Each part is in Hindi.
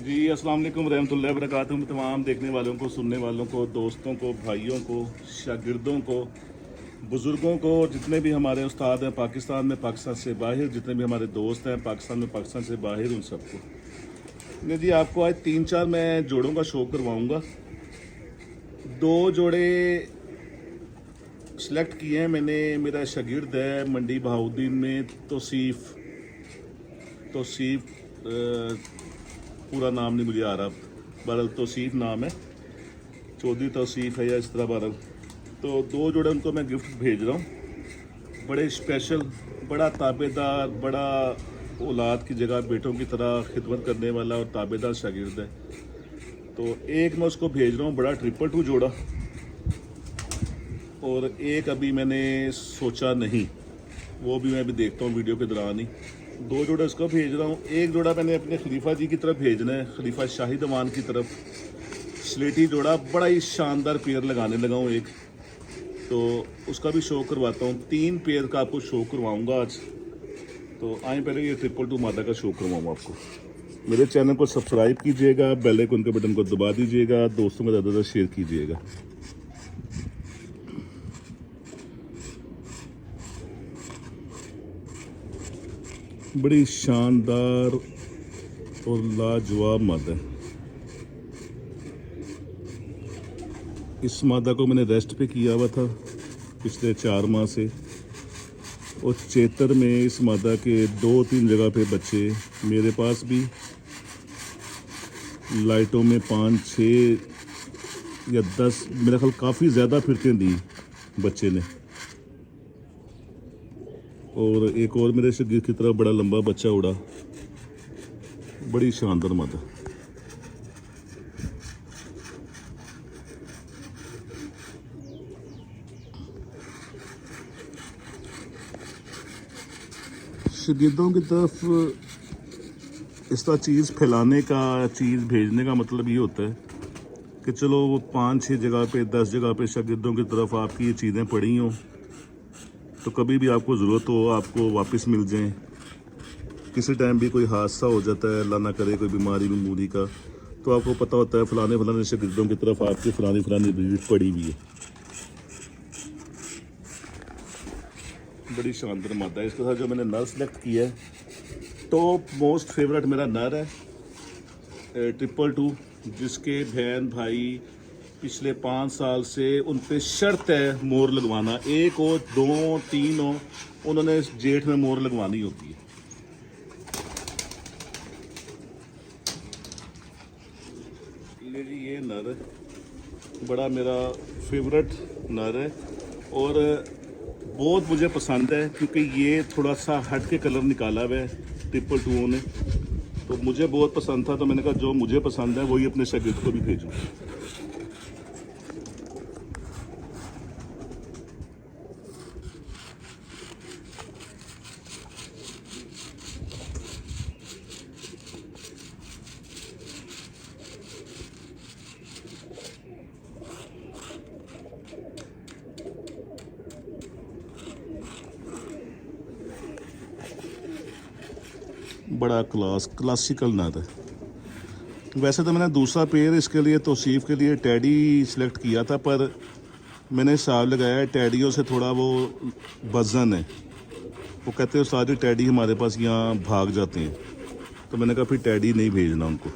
जी अस्सलाम वालेकुम रहमतुल्लाहि व बरकातुहू। तमाम देखने वालों को, सुनने वालों को, दोस्तों को, भाइयों को, शागिर्दों को, बुज़ुर्गों को, जितने भी हमारे उस्ताद हैं पाकिस्तान में, पाकिस्तान से बाहर, जितने भी हमारे दोस्त हैं पाकिस्तान में, पाकिस्तान से बाहर, उन सबको नहीं जी। आपको आज 3-4 मैं जोड़ों का शो करवाऊँगा। 2 जोड़े सेलेक्ट किए हैं मैंने। मेरा शागिर्द है मंडी बहाउद्दीन में तौसीफ़ पूरा नाम नहीं मुझे आ रहा, बहरहाल तौसीफ़ नाम है, चौधरी तौसीफ़ है या इस तरह बहरहाल। तो 2 जोड़े उनको मैं गिफ्ट भेज रहा हूँ। बड़े स्पेशल, बड़ा ताबेदार, बड़ा औलाद की जगह बेटों की तरह खिदमत करने वाला और ताबेदार शागिर्द है। तो एक मैं उसको भेज रहा हूँ बड़ा 222 जोड़ा, और एक अभी मैंने सोचा नहीं, वो भी मैं अभी देखता हूँ वीडियो के दौरान ही। 2 जोड़ा इसको भेज रहा हूँ। एक जोड़ा मैंने अपने खलीफा जी की तरफ भेजना है, खलीफा शाहिद अमान की तरफ। स्लेटी जोड़ा बड़ा ही शानदार पेयर लगाने लगा हूँ एक, तो उसका भी शो करवाता हूँ। 3 पेयर का आपको शो करवाऊँगा आज। तो आए पहले ये 222 मादा का शो करवाऊँ आपको। मेरे चैनल को सब्सक्राइब कीजिएगा, बेल आइकन के बटन को दबा दीजिएगा, दोस्तों को ज़्यादा से शेयर कीजिएगा। बड़ी शानदार और लाजवाब मादा है। इस मादा को मैंने रेस्ट पे किया हुआ था पिछले 4 माह से, और चेतर में इस मादा के 2-3 जगह पे बच्चे मेरे पास भी, लाइटों में 5-6 या 10, मेरा ख्याल काफ़ी ज़्यादा फिरतें दी बच्चे ने। और एक और मेरे शागिर्द की तरफ बड़ा लंबा बच्चा उड़ा। बड़ी शानदार मादा। शागिर्दों की तरफ इस तरह चीज़ फैलाने का, चीज़ भेजने का मतलब ये होता है कि चलो वो 5-6 जगह पे, 10 जगह पे शागिर्दों की तरफ आपकी ये चीज़ें पड़ी हों, तो कभी भी आपको ज़रूरत हो आपको वापस मिल जाएं। किसी टाइम भी कोई हादसा हो जाता है, अल्लाह ना करे कोई बीमारी का, तो आपको पता होता है फलाने शागिर्दों की तरफ आपकी फलानी ब्रीड पड़ी हुई है। बड़ी शानदार मादा है। इसके साथ जो मैंने नर सेलेक्ट किया है, टॉप मोस्ट फेवरेट मेरा नर है 222, जिसके बहन भाई पिछले 5 साल से उन पे शर्त है मोर लगवाना। 1 हो, 2 हो, 3 हो, उन्होंने जेठ में मोर लगवानी होती है। ये नर है, बड़ा मेरा फेवरेट नर है, और बहुत मुझे पसंद है क्योंकि ये थोड़ा सा हट के कलर निकाला हुआ है 222 ने, तो मुझे बहुत पसंद था। तो मैंने कहा जो मुझे पसंद है वही अपने शागिर्द को भी भेजूँ। बड़ा क्लासिकल नर है। वैसे तो मैंने दूसरा पेयर इसके लिए, तौसीफ़ के लिए टैडी सेलेक्ट किया था, पर मैंने हिसाब लगाया टैडियों से थोड़ा वो वज़न है। वो कहते हैं सारी टैडी हमारे पास यहाँ भाग जाते हैं, तो मैंने कहा फिर टैडी नहीं भेजना उनको।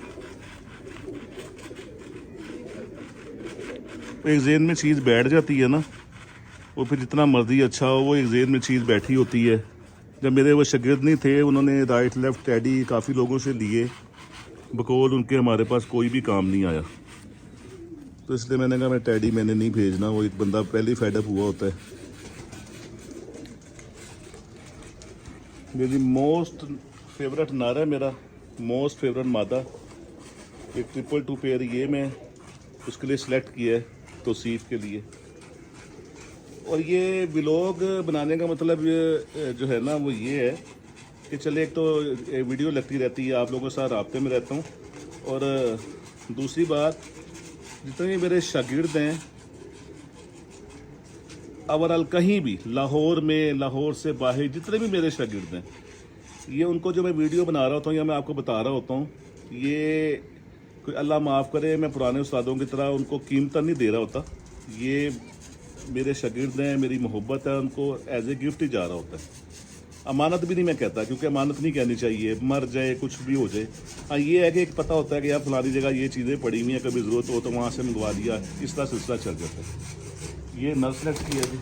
एक जेन में चीज़ बैठ जाती है ना, वो फिर जितना मर्जी अच्छा हो, वो एक जेन में चीज़ बैठी होती है। जब मेरे वो शागिर्द नहीं थे, उन्होंने राइट लेफ़्ट टैडी काफ़ी लोगों से लिए, बकौल उनके हमारे पास कोई भी काम नहीं आया, तो इसलिए मैंने कहा मैं टैडी मैंने नहीं भेजना। वो एक बंदा पहले ही फेडअप हुआ होता है। मेरी मोस्ट फेवरेट नर है, मेरा मोस्ट फेवरेट मादा। एक 222 पेयर ये मैं उसके लिए सिलेक्ट किया है तौसीफ़ के लिए। और ये व्लॉग बनाने का मतलब जो है ना वो ये है कि चले, एक तो वीडियो लगती रहती है, आप लोगों के साथ राब्ते में रहता हूँ, और दूसरी बात जितने मेरे शागिर्द हैं ओवरऑल कहीं भी, लाहौर में, लाहौर से बाहर जितने भी मेरे शागिर्द हैं, ये उनको जो मैं वीडियो बना रहा होता हूँ या मैं आपको बता रहा होता हूँ, ये कोई अल्लाह माफ़ करे, मैं पुराने उस्तादों की तरह उनको कीमत नहीं दे रहा होता। ये मेरे शागिर्द हैं, मेरी मोहब्बत है, उनको एज ए गिफ्ट ही जा रहा होता है। अमानत भी नहीं मैं कहता, क्योंकि अमानत नहीं कहनी चाहिए, मर जाए कुछ भी हो जाए। हाँ ये है कि एक पता होता है कि यार फलानी जगह ये चीज़ें पड़ी हुई हैं, कभी ज़रूरत हो तो वहाँ से मंगवा दिया, इस तरह सिलसिला चल जाता है। ये नर्स नेट की है जी।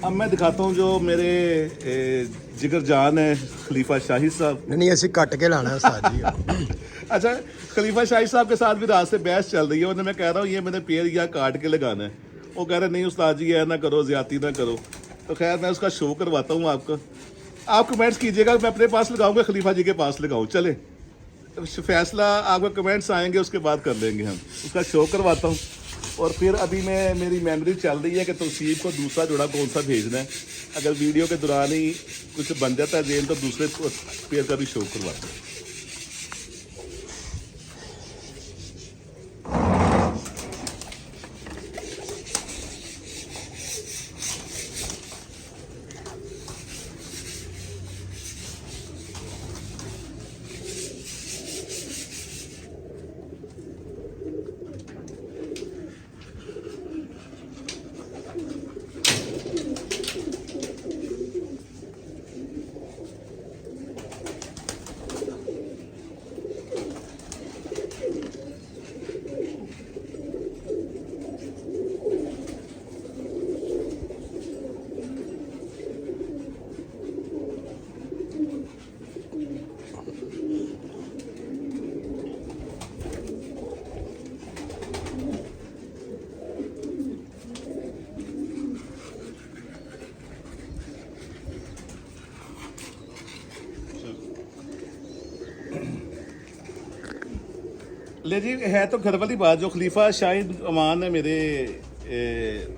अब मैं दिखाता हूँ जो मेरे जिगर जान है खलीफा शाहिद साहब। नहीं ऐसे कट के लाना है उस्ताद जी। अच्छा, खलीफा शाहिद साहब के साथ भी रात से बहस चल रही है। उन्हें मैं कह रहा हूँ ये मैंने पेड़ या काट के लगाना है, वो कह रहे नहीं उस्ताद जी है ना करो, ज्यादती ना करो। तो खैर मैं उसका शो करवाता हूँ आपको। आप कमेंट्स कीजिएगा, मैं अपने पास लगाऊंगा खलीफा जी के पास लगाऊँ। चले फैसला आपका कमेंट्स आएंगे उसके बाद कर लेंगे हम। उसका शो करवाता हूँ। और फिर अभी मैं मेरी मेमोरी चल रही है कि तौसीफ को दूसरा जोड़ा कौन सा भेजना है। अगर वीडियो के दौरान ही कुछ बन जाता है जेन तो दूसरे पेयर का भी शो करवाता हूँ। ले जी, है तो घर वाली बात। जो खलीफा शाहिद अमान है मेरे,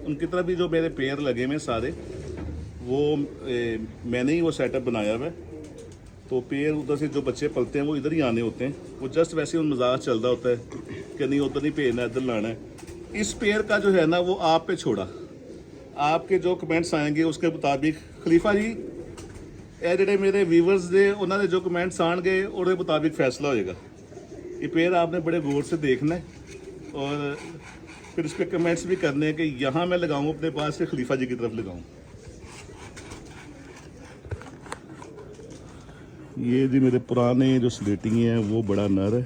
उनकी तरफ भी जो मेरे पेयर लगे हुए सारे वो मैंने ही वो सेटअप बनाया हुआ है। तो पेयर उधर से जो बच्चे पलते हैं वो इधर ही आने होते हैं। वो जस्ट वैसे उन मजाक चल रहा होता है कि नहीं उधर नहीं भेजना, इधर लाना है। इस पेयर का जो है ना वो आप पे छोड़ा, आपके जो कमेंट्स आएंगे उसके मुताबिक खलीफा जी ਇਹ ਜਿਹੜੇ मेरे व्यूवर्स ਦੇ ਉਹਨਾਂ ਦੇ जो कमेंट्स आएंगे ਉਹਦੇ मुताबिक फैसला होएगा। ये पेयर आपने बड़े गौर से देखना है और फिर उस पर कमेंट्स भी करने हैं कि यहाँ मैं लगाऊँ अपने पास से खलीफा जी की तरफ लगाऊँ। ये जी मेरे पुराने जो स्लेटी हैं वो बड़ा नर है।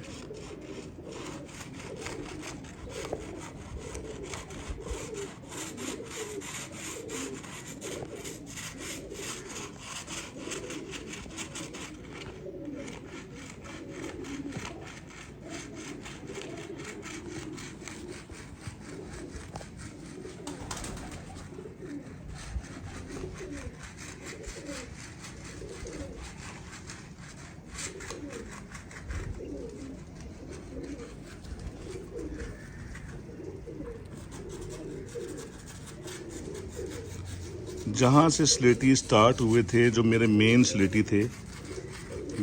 जहाँ से स्लेटी स्टार्ट हुए थे, जो मेरे मेन स्लेटी थे,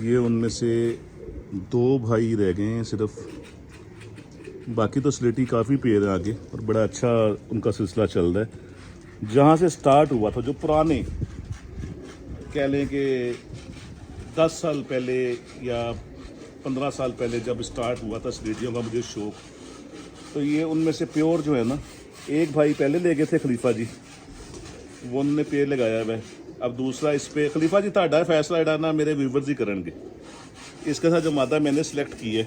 ये उनमें से 2 भाई रह गए हैं सिर्फ। बाकी तो स्लेटी काफ़ी पेड़ हैं आगे और बड़ा अच्छा उनका सिलसिला चल रहा है। जहाँ से स्टार्ट हुआ था, जो पुराने कह लें कि 10 साल पहले या 15 साल पहले जब स्टार्ट हुआ था स्लेटियों का मुझे शौक, तो ये उनमें से प्योर जो है ना, एक भाई पहले ले गए थे खलीफा जी, वो उन्होंने पेड़ लगाया हुआ है। अब दूसरा इस पे खलीफा जी ताड़ा फैसला एडा ना मेरे व्यूवर्स ही करेंगे। इसके साथ जो मादा मैंने सिलेक्ट की है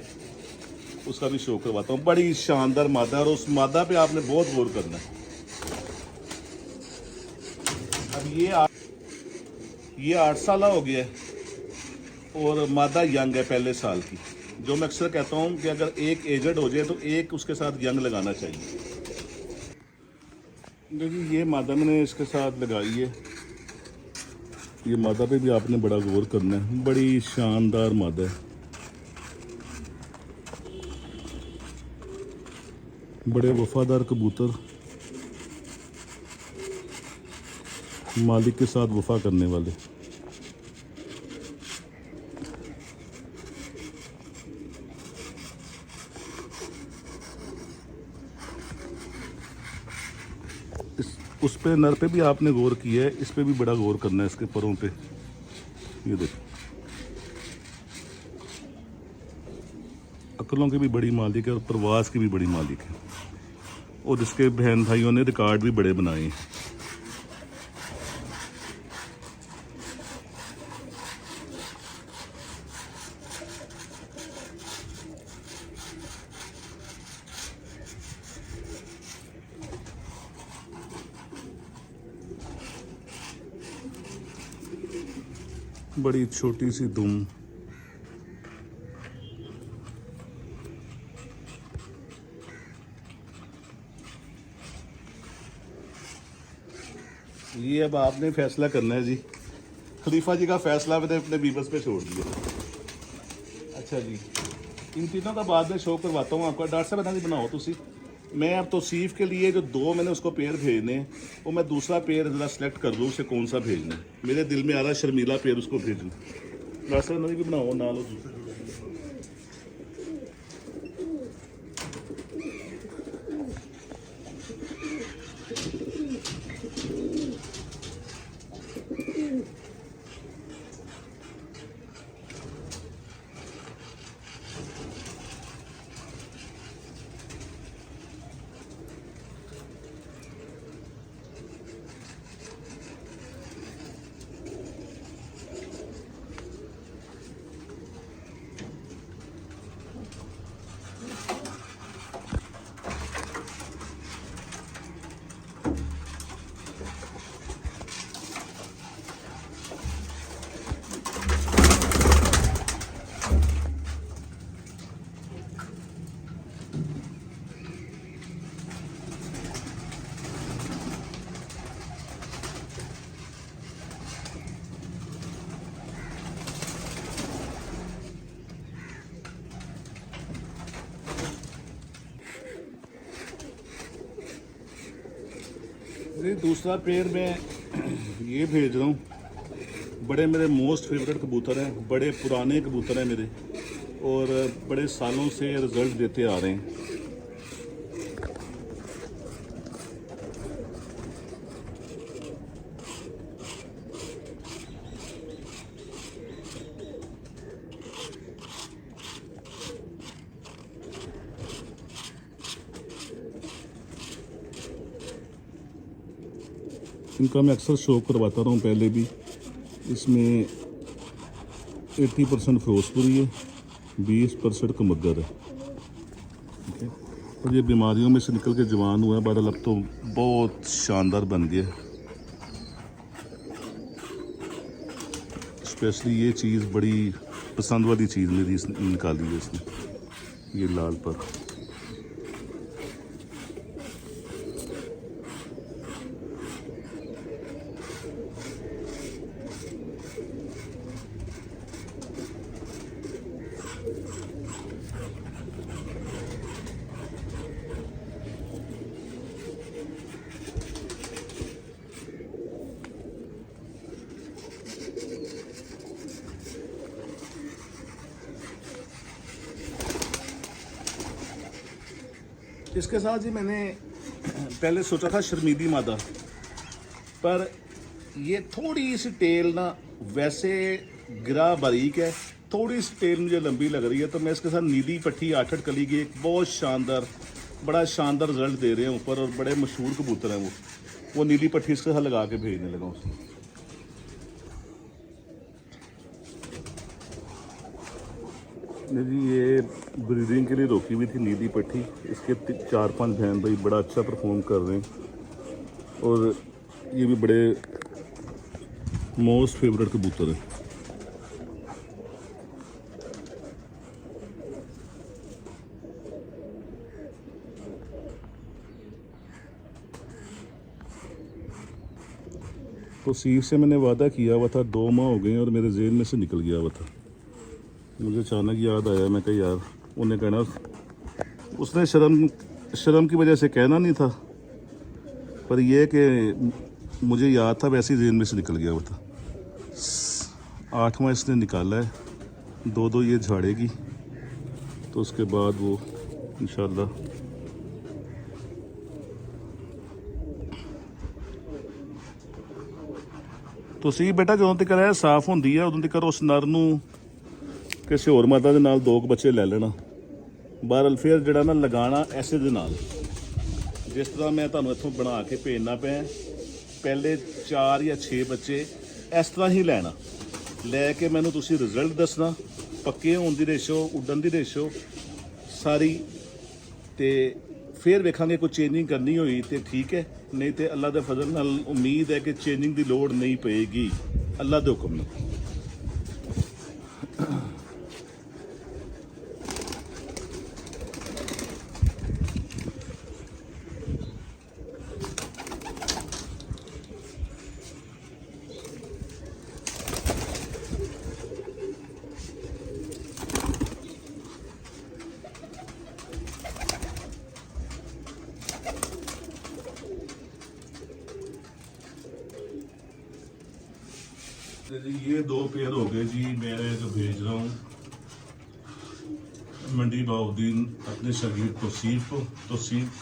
उसका भी शो करवाता हूँ। बड़ी शानदार मादा, और उस मादा पे आपने बहुत गौर करना है। अब ये 8 साल हो गया है और मादा यंग है पहले साल की। जो मैं अक्सर कहता हूँ कि अगर एक एजेड हो जाए तो एक उसके साथ यंग लगाना चाहिए। देखिए ये मादा मैंने इसके साथ लगाई है। ये मादा पे भी आपने बड़ा गौर करना है, बड़ी शानदार मादा है। बड़े वफादार कबूतर, मालिक के साथ वफा करने वाले। उस पे नर पे भी आपने गौर किया है, इस पे भी बड़ा गौर करना है, इसके परों पे। ये देखो अकलों की भी बड़ी मालिक है और प्रवास की भी बड़ी मालिक है, और इसके बहन भाइयों ने रिकॉर्ड भी बड़े बनाए हैं। बड़ी छोटी सी दुम, ये अब आपने फैसला करना है जी। खलीफा जी का फैसला मैंने अपने बीबस पे छोड़ दिया। अच्छा जी, इन तीनों का बाद में शो करवाता हूँ आपका। डॉक्टर साहब इतना बनाओ तुसी। मैं अब तौसीफ के लिए जो 2 मैंने उसको पेयर भेजने हैं, वो मैं दूसरा पेयर ज़रा सेलेक्ट कर लूँ, उसे कौन सा भेजना है। मेरे दिल में आ रहा है शर्मीला पेयर उसको भेजूँ। डॉक्टर साहब नहीं भी बनाओ ना लो दूसरे। दूसरा पेयर मैं ये भेज रहा हूँ। बड़े मेरे मोस्ट फेवरेट कबूतर हैं, बड़े पुराने कबूतर हैं मेरे, और बड़े सालों से रिज़ल्ट देते आ रहे हैं। इनका मैं अक्सर शो करवाता रहा हूँ पहले भी। इसमें 80% फिरोजपुरी है, 20% कमगर है, ठीक है। और ये बीमारियों में से निकल के जवान हुआ है। बहरहाल अब तो बहुत शानदार बन गया। स्पेशली ये चीज़ बड़ी पसंद वाली चीज़ मेरी इसने निकाली है इसने, ये लाल पर। इसके साथ जी मैंने पहले सोचा था शर्मीली मादा, पर ये थोड़ी सी टेल ना, वैसे गिरा बारीक है, थोड़ी सी टेल मुझे लंबी लग रही है, तो मैं इसके साथ नीली पट्टी 8-8 कली की एक बहुत शानदार, बड़ा शानदार रिजल्ट दे रहे हैं ऊपर, और बड़े मशहूर कबूतर हैं वो नीली पट्टी इसके साथ लगा के भेजने लगा उसको। जी ये ब्रीडिंग के लिए रोकी हुई थी नीली पट्टी। इसके 4-5 बहन भाई बड़ा अच्छा परफॉर्म कर रहे हैं, और ये भी बड़े मोस्ट फेवरेट कबूतर है। तो सीफ से मैंने वादा किया हुआ था, 2 माह हो गए और मेरे जेल में से निकल गया हुआ था। मुझे अचानक याद आया, मैं कहा यार, उन्हें कहना, उसने शर्म की वजह से कहना नहीं था, पर यह कि मुझे याद था, वैसे ही जेल में से निकल गया हुआ था। 8वां इसने निकाला है, 2-2 ये झाड़ेगी, तो उसके बाद वो इंशाल्लाह ਤੁਸੀਂ बेटा ਜਦੋਂ तक ਇਹ साफ होंदी है उदों तक उस नर ਨੂੰ ਕਿਸੇ ਹੋਰ ਮਾਦਾ ਦੇ ਨਾਲ 2 ਬੱਚੇ ਲੈ ਲੈਣਾ, ਬਹਰਹਾਲ ਫਿਰ ਜਿਹੜਾ ਨਾ ਲਗਾਉਣਾ ਐਸੇ ਦੇ ਨਾਲ ਜਿਸ ਤਰ੍ਹਾਂ ਮੈਂ ਤੁਹਾਨੂੰ ਇੱਥੋਂ ਬਣਾ ਕੇ ਭੇਜਣਾ ਪਿਆ ਪਹਿਲੇ 4 ਜਾਂ 6 ਬੱਚੇ ਇਸ ਤਰ੍ਹਾਂ ਹੀ ਲੈਣਾ ਲੈ ਕੇ ਮੈਨੂੰ ਤੁਸੀਂ ਰਿਜ਼ਲਟ ਦੱਸਣਾ ਪੱਕੇ ਹੋਣ ਦੀ ਰੇਸ਼ੋ ਉੱਡਣ ਦੀ ਰੇਸ਼ੋ ਸਾਰੀ ਤੇ ਫਿਰ ਵੇਖਾਂਗੇ ਕੋਈ ਚੇਂਜਿੰਗ ਕਰਨੀ ਹੋਈ ਤੇ ਠੀਕ ਹੈ ਨਹੀਂ ਤੇ ਅੱਲਾ ਦੇ ਫਜ਼ਲ ਨਾਲ ਉਮੀਦ ਹੈ ਕਿ ਚੇਂਜਿੰਗ ਦੀ ਲੋੜ ਨਹੀਂ ਪਏਗੀ ਅੱਲਾ ਦੇ ਹੁਕਮ ਨਾਲ जी ये 2 पेयर हो गए जी मेरे जो भेज रहा हूँ मंडी बाउद्दीन अपने शगीर तोसीफ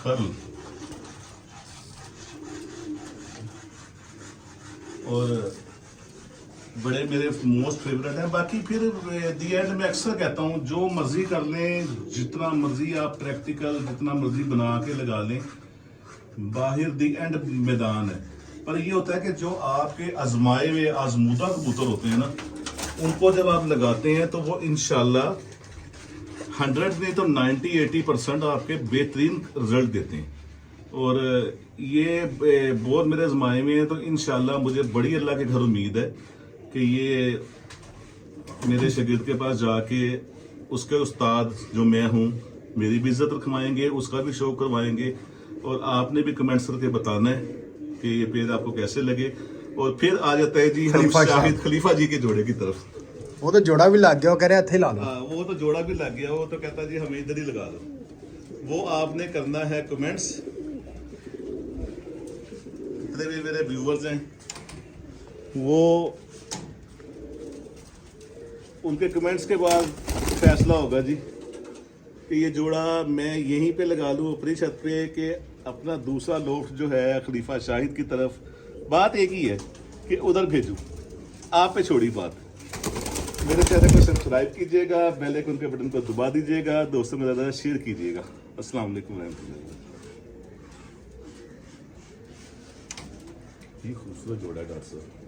खर्ल और बड़े मेरे मोस्ट फेवरेट हैं बाकी फिर दी एंड में अक्सर कहता हूँ जो मर्जी कर लें जितना मर्जी आप प्रैक्टिकल जितना मर्जी बना के लगा लें बाहर दी एंड मैदान है पर ये होता है कि जो आपके आजमाए हुए आजमूदा कबूतर होते हैं ना उनको जब आप लगाते हैं तो वो इंशाल्लाह 100 नहीं तो 90-80% आपके बेहतरीन रिजल्ट देते हैं और ये बहुत मेरे आजमाए में है तो इंशाल्लाह मुझे बड़ी अल्लाह के घर उम्मीद है कि ये मेरे शागिर्द के पास जाके उसके उस्ताद जो मैं हूँ मेरी भी इज्जत रखवाएंगे उसका भी शौक करवाएंगे और आपने भी कमेंट्स करके बताना है कि ये पेड़ आपको कैसे लगे और फिर आ जाता है जी हम शाहिद खलीफा जी के जोड़े की तरफ ਉਹ ਤਾਂ ਜੋੜਾ ਵੀ ਲੱਗ ਗਿਆ ਉਹ ਕਹ ਰਿਹਾ ਇੱਥੇ ਲਾ ਲਓ हाँ वो तो जोड़ा भी लग गया वो तो कहता जी हमें इधर ही लगा दो वो आपने करना है कमेंट्स जितने भी मेरे व्यूवर्स हैं वो उनके कमेंट्स के बाद फैसला होगा जी कि ये जोड़ा मैं यहीं पे लगा लूँ ऊपरी छत पे कि अपना दूसरा लोफ्ट जो है खलीफा शाहिद की तरफ बात एक ही है कि उधर भेजूं आप पे छोड़ी बात मेरे चैनल को सब्सक्राइब कीजिएगा बेल आइकन के बटन को दबा दीजिएगा दोस्तों में ज़्यादा शेयर कीजिएगा अस्सलाम वालेकुम रहमतुल्लाह। ये खूबसूरत जोड़ा है डॉक्टर साहब।